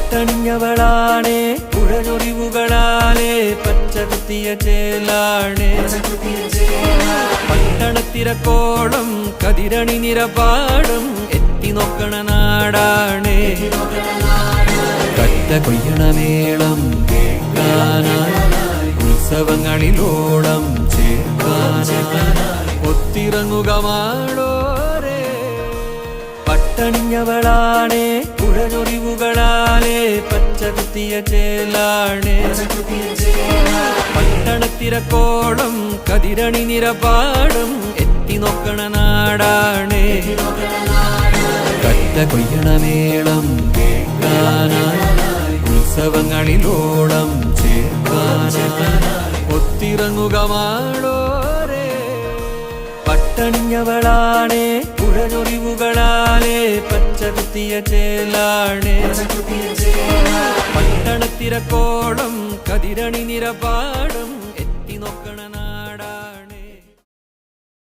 പട്ടണിഞ്ഞവളാണേ കുഴലൊറിവുകളാലേ പച്ച കുത്തിയ ചേലാണേ പട്ടണത്തിരക്കോളം കതിരണി നിരപാടും എത്തി നോക്കണ നാടാണേ കറ്റ കൊയ്യണമേളം കേൾക്കാനായി ഉത്സവങ്ങളിലോളം ചേർക്കാനായി ഒത്തിറങ്ങുക മാടോരേ പട്ടണിഞ്ഞവളാണേ കുഴലൊറിവുകളാലേ പച്ച കുത്തിയ ചേലാണേ പട്ടണത്തിരക്കോളം കതിരണി നിരപാടും എത്തി നോക്കണ നാടാണേ കറ്റ കൊയ്യണമേളം കേൾക്കാനായി ഉത്സവങ്ങളിലോളം ചേർക്കാനായി ഒത്തിറങ്ങുക മാടോരേ പട്ടണിഞ്ഞവളാണേ കുഴലൊറിവുകളാലേ പച്ച കുത്തിയ ചേലാണേ പട്ടണത്തിരക്കോളം കതിരണി നിരപാടും എത്തി നോക്കണ